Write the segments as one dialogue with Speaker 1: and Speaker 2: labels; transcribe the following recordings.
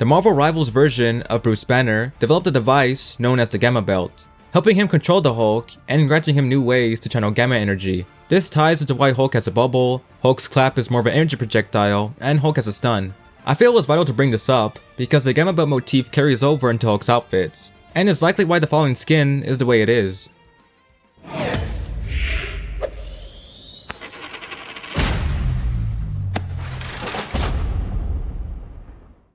Speaker 1: The Marvel Rivals version of Bruce Banner developed a device known as the Gamma Belt, helping him control the Hulk and granting him new ways to channel gamma energy. This ties into why Hulk has a bubble, Hulk's clap is more of an energy projectile, and Hulk has a stun. I feel it was vital to bring this up because the Gamma Belt motif carries over into Hulk's outfits, and is likely why the following skin is the way it is.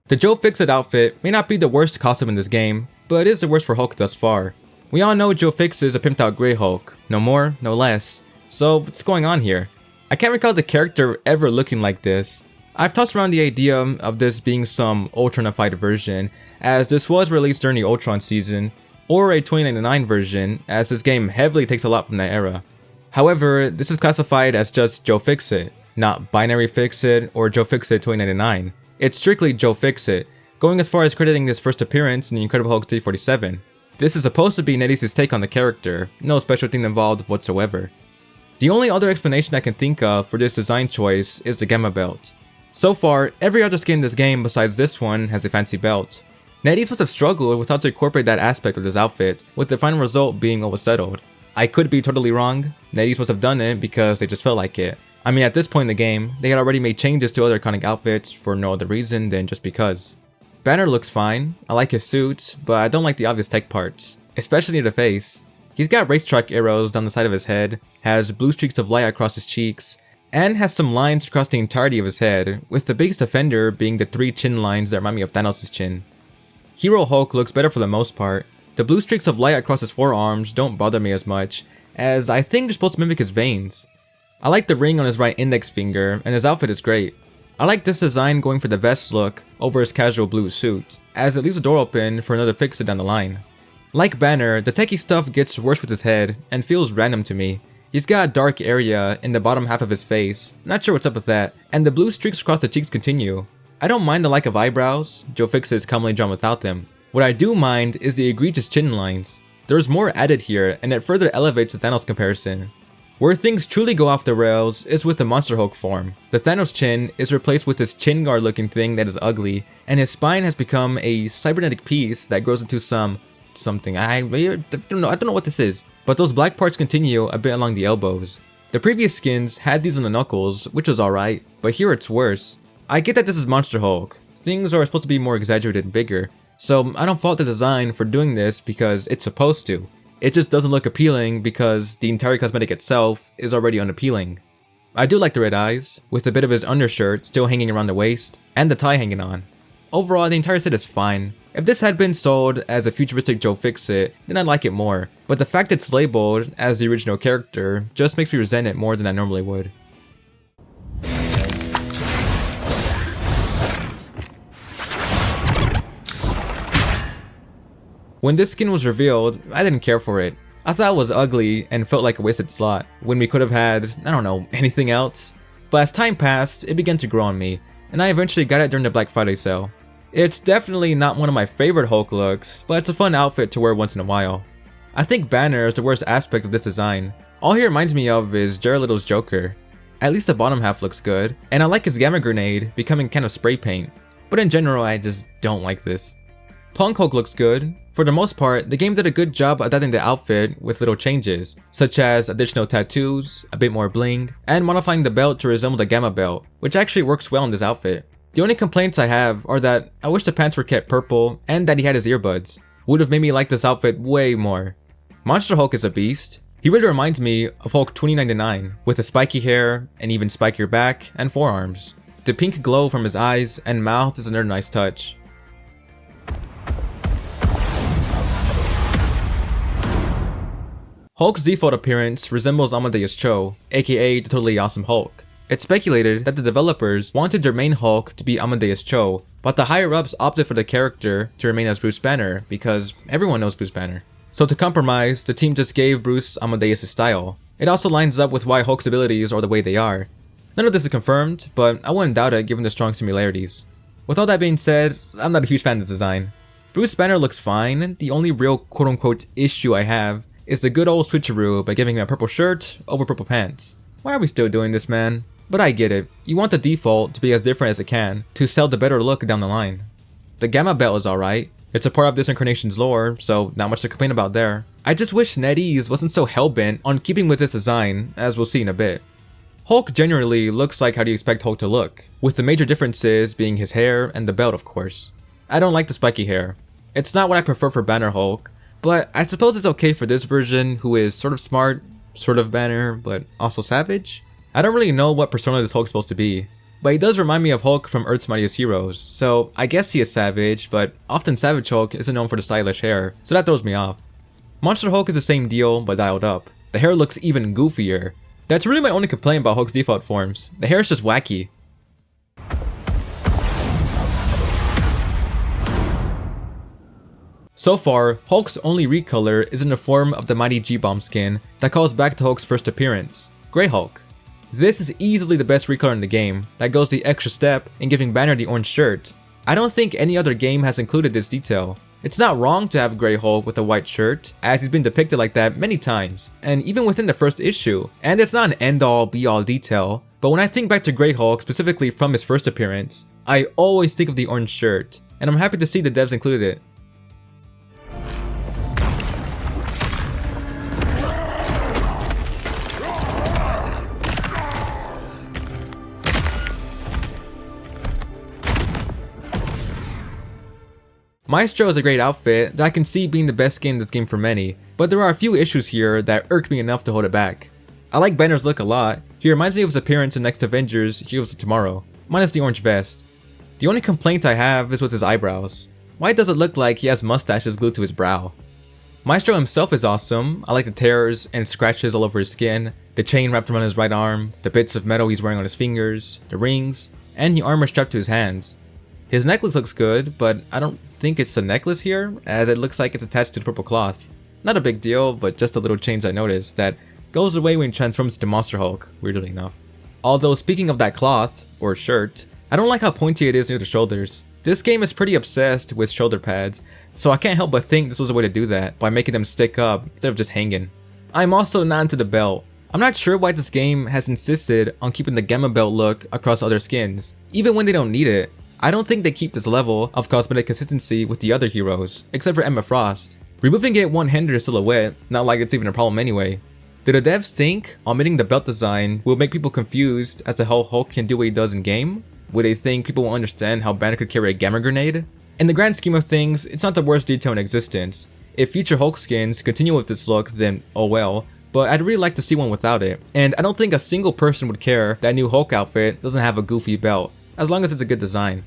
Speaker 1: The Joe Fixit outfit may not be the worst costume in this game, but it is the worst for Hulk thus far. We all know Joe Fix is a pimped out Greyhulk, no more, no less. So what's going on here? I can't recall the character ever looking like this. I've tossed around the idea of this being some Ultronified version, as this was released during the Ultron season, or a 2099 version, as this game heavily takes a lot from that era. However, this is classified as just Joe Fixit, not Binary Fixit or Joe Fixit 2099. It's strictly Joe Fixit, going as far as crediting this first appearance in the Incredible Hulk 347. This is supposed to be NetEase's take on the character, no special thing involved whatsoever. The only other explanation I can think of for this design choice is the Gamma Belt. So far, every other skin in this game besides this one has a fancy belt. NetEase must have struggled with how to incorporate that aspect of this outfit, with the final result being what was settled. I could be totally wrong. NetEase must have done it because they just felt like it. I mean, at this point in the game, they had already made changes to other iconic outfits for no other reason than just because. Banner looks fine, I like his suit, but I don't like the obvious tech parts, especially near the face. He's got racetrack arrows down the side of his head, has blue streaks of light across his cheeks, and has some lines across the entirety of his head, with the biggest offender being the 3 chin lines that remind me of Thanos' chin. Hero Hulk looks better for the most part. The blue streaks of light across his forearms don't bother me as much, as I think they're supposed to mimic his veins. I like the ring on his right index finger, and his outfit is great. I like this design going for the vest look over his casual blue suit, as it leaves the door open for another fix-it down the line. Like Banner, the techie stuff gets worse with his head, and feels random to me. He's got a dark area in the bottom half of his face, not sure what's up with that, and the blue streaks across the cheeks continue. I don't mind the lack of eyebrows, Joe Fixit is commonly drawn without them. What I do mind is the egregious chin lines. There's more added here, and it further elevates the Thanos comparison. Where things truly go off the rails is with the Monster Hulk form. The Thanos chin is replaced with this chin guard looking thing that is ugly, and his spine has become a cybernetic piece that grows into something. I don't know what this is. But those black parts continue a bit along the elbows. The previous skins had these on the knuckles, which was alright, but here it's worse. I get that this is Monster Hulk. Things are supposed to be more exaggerated and bigger, so I don't fault the design for doing this because it's supposed to. It just doesn't look appealing because the entire cosmetic itself is already unappealing. I do like the red eyes, with a bit of his undershirt still hanging around the waist, and the tie hanging on. Overall, the entire set is fine. If this had been sold as a futuristic Joe Fixit, then I'd like it more, but the fact it's labeled as the original character just makes me resent it more than I normally would. When this skin was revealed, I didn't care for it. I thought it was ugly and felt like a wasted slot, when we could have had, I don't know, anything else. But as time passed, it began to grow on me, and I eventually got it during the Black Friday sale. It's definitely not one of my favorite Hulk looks, but it's a fun outfit to wear once in a while. I think Banner is the worst aspect of this design. All he reminds me of is Jared Leto's Joker. At least the bottom half looks good, and I like his Gamma Grenade becoming kind of spray paint. But in general, I just don't like this. Punk Hulk looks good. For the most part, the game did a good job adapting the outfit with little changes, such as additional tattoos, a bit more bling, and modifying the belt to resemble the Gamma Belt, which actually works well in this outfit. The only complaints I have are that I wish the pants were kept purple and that he had his earbuds. Would have made me like this outfit way more. Monster Hulk is a beast. He really reminds me of Hulk 2099, with the spiky hair, and even spikier back and forearms. The pink glow from his eyes and mouth is another nice touch. Hulk's default appearance resembles Amadeus Cho, aka the Totally Awesome Hulk. It's speculated that the developers wanted their main Hulk to be Amadeus Cho, but the higher-ups opted for the character to remain as Bruce Banner because everyone knows Bruce Banner. So to compromise, the team just gave Bruce Amadeus' style. It also lines up with why Hulk's abilities are the way they are. None of this is confirmed, but I wouldn't doubt it given the strong similarities. With all that being said, I'm not a huge fan of the design. Bruce Banner looks fine. The only real quote-unquote issue I have is the good old switcheroo by giving him a purple shirt over purple pants. Why are we still doing this, man? But I get it. You want the default to be as different as it can to sell the better look down the line. The Gamma Belt is alright. It's a part of this incarnation's lore, so not much to complain about there. I just wish NetEase wasn't so hellbent on keeping with this design, as we'll see in a bit. Hulk generally looks like how do you expect Hulk to look, with the major differences being his hair and the belt of course. I don't like the spiky hair. It's not what I prefer for Banner Hulk, but I suppose it's okay for this version who is sort of smart, sort of Banner, but also savage. I don't really know what persona this Hulk's supposed to be, but he does remind me of Hulk from Earth's Mightiest Heroes, so I guess he is savage, but often Savage Hulk isn't known for the stylish hair, so that throws me off. Monster Hulk is the same deal, but dialed up. The hair looks even goofier. That's really my only complaint about Hulk's default forms. The hair is just wacky. So far, Hulk's only recolor is in the form of the mighty G-Bomb skin that calls back to Hulk's first appearance, Greyhulk. This is easily the best recolor in the game, that goes the extra step in giving Banner the orange shirt. I don't think any other game has included this detail. It's not wrong to have Greyhulk with a white shirt, as he's been depicted like that many times, and even within the first issue, and it's not an end-all be-all detail, but when I think back to Greyhulk specifically from his first appearance, I always think of the orange shirt, and I'm happy to see the devs included it. Maestro is a great outfit that I can see being the best skin in this game for many, but there are a few issues here that irk me enough to hold it back. I like Banner's look a lot. He reminds me of his appearance in Next Avengers Heroes of Tomorrow, minus the orange vest. The only complaint I have is with his eyebrows. Why does it look like he has mustaches glued to his brow? Maestro himself is awesome. I like the tears and scratches all over his skin, the chain wrapped around his right arm, the bits of metal he's wearing on his fingers, the rings, and the armor strapped to his hands. His necklace looks good, but I don't think it's a necklace here, as it looks like it's attached to the purple cloth. Not a big deal, but just a little change I noticed that goes away when he transforms to Monster Hulk, weirdly enough. Although speaking of that cloth, or shirt, I don't like how pointy it is near the shoulders. This game is pretty obsessed with shoulder pads, so I can't help but think this was a way to do that, by making them stick up instead of just hanging. I'm also not into the belt. I'm not sure why this game has insisted on keeping the Gamma Belt look across other skins, even when they don't need it. I don't think they keep this level of cosmetic consistency with the other heroes, except for Emma Frost. Removing it won't hinder his silhouette, not like it's even a problem anyway. Do the devs think omitting the belt design will make people confused as to how Hulk can do what he does in game? Would they think people will understand how Banner could carry a gamma grenade? In the grand scheme of things, it's not the worst detail in existence. If future Hulk skins continue with this look, then oh well, but I'd really like to see one without it. And I don't think a single person would care that new Hulk outfit doesn't have a goofy belt, as long as it's a good design.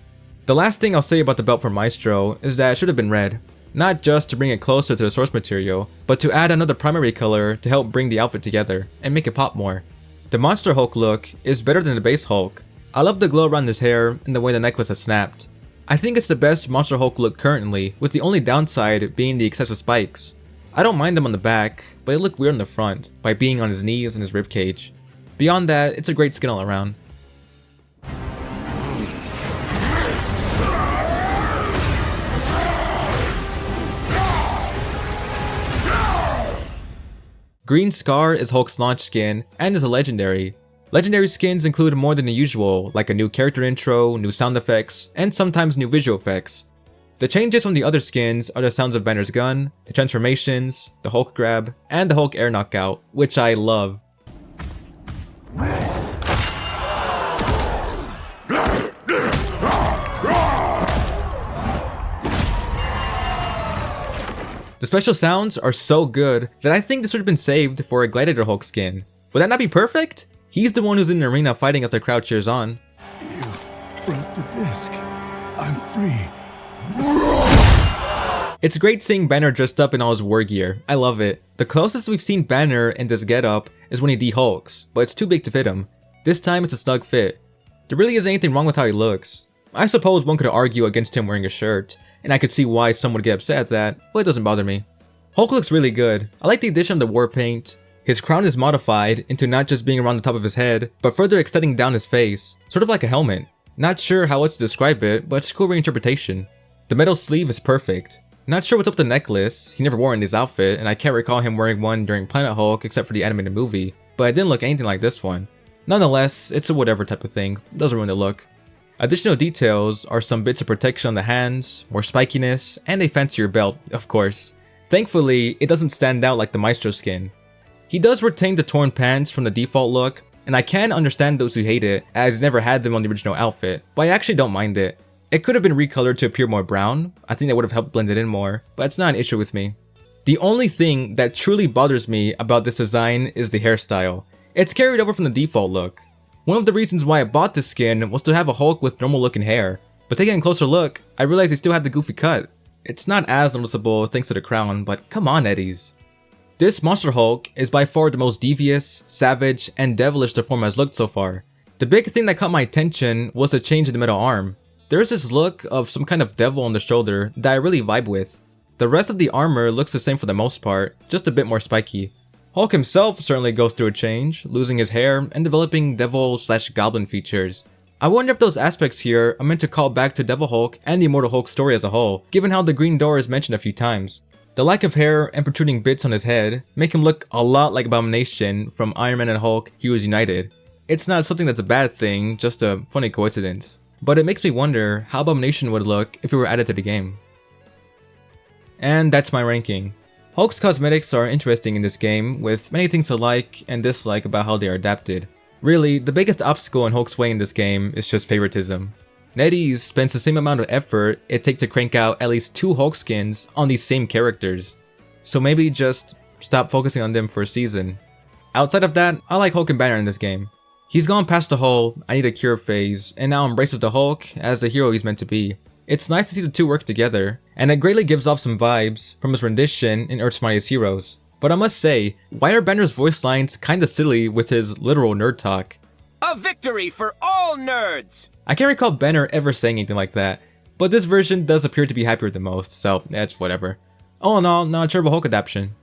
Speaker 1: The last thing I'll say about the belt for Maestro is that it should have been red. Not just to bring it closer to the source material, but to add another primary color to help bring the outfit together and make it pop more. The Monster Hulk look is better than the base Hulk. I love the glow around his hair and the way the necklace has snapped. I think it's the best Monster Hulk look currently, with the only downside being the excessive spikes. I don't mind them on the back, but they look weird on the front by being on his knees and his ribcage. Beyond that, it's a great skin all around. Green Scar is Hulk's launch skin and is a legendary. Legendary skins include more than the usual, like a new character intro, new sound effects, and sometimes new visual effects. The changes from the other skins are the sounds of Banner's gun, the transformations, the Hulk grab, and the Hulk air knockout, which I love. The special sounds are so good that I think this would have been saved for a Gladiator Hulk skin. Would that not be perfect? He's the one who's in the arena fighting as the crowd cheers on.
Speaker 2: You broke the disc. I'm free.
Speaker 1: It's great seeing Banner dressed up in all his war gear. I love it. The closest we've seen Banner in this getup is when he de-hulks, but it's too big to fit him. This time it's a snug fit. There really isn't anything wrong with how he looks. I suppose one could argue against him wearing a shirt, and I could see why some would get upset at that, but it doesn't bother me. Hulk looks really good. I like the addition of the war paint. His crown is modified into not just being around the top of his head, but further extending down his face, sort of like a helmet. Not sure how else to describe it, but it's a cool reinterpretation. The metal sleeve is perfect. Not sure what's up with the necklace. He never wore it in his outfit, and I can't recall him wearing one during Planet Hulk except for the animated movie, but it didn't look anything like this one. Nonetheless, it's a whatever type of thing. Doesn't ruin the look. Additional details are some bits of protection on the hands, more spikiness, and a fancier belt, of course. Thankfully, it doesn't stand out like the Maestro skin. He does retain the torn pants from the default look, and I can understand those who hate it, as he's never had them on the original outfit, but I actually don't mind it. It could have been recolored to appear more brown. I think that would have helped blend it in more, but it's not an issue with me. The only thing that truly bothers me about this design is the hairstyle. It's carried over from the default look. One of the reasons why I bought this skin was to have a Hulk with normal looking hair, but taking a closer look, I realized he still had the goofy cut. It's not as noticeable thanks to the crown, but come on, Eddies. This Monster Hulk is by far the most devious, savage, and devilish the form has looked so far. The big thing that caught my attention was the change in the middle arm. There's this look of some kind of devil on the shoulder that I really vibe with. The rest of the armor looks the same for the most part, just a bit more spiky. Hulk himself certainly goes through a change, losing his hair and developing devil/goblin features. I wonder if those aspects here are meant to call back to Devil Hulk and the Immortal Hulk story as a whole, given how the green door is mentioned a few times. The lack of hair and protruding bits on his head make him look a lot like Abomination from Iron Man and Hulk Heroes United. It's not something that's a bad thing, just a funny coincidence. But it makes me wonder how Abomination would look if it were added to the game. And that's my ranking. Hulk's cosmetics are interesting in this game, with many things to like and dislike about how they are adapted. Really, the biggest obstacle in Hulk's way in this game is just favoritism. NetEase spends the same amount of effort it takes to crank out at least 2 Hulk skins on these same characters. So maybe just stop focusing on them for a season. Outside of that, I like Hulk and Banner in this game. He's gone past the whole I need a cure phase and now embraces the Hulk as the hero he's meant to be. It's nice to see the two work together, and it greatly gives off some vibes from his rendition in Earth's Mightiest Heroes. But I must say, why are Banner's voice lines kinda silly with his literal nerd talk?
Speaker 3: A victory for all nerds!
Speaker 1: I can't recall Banner ever saying anything like that, but this version does appear to be happier than most, so it's whatever. All in all, not a terrible Hulk adaptation.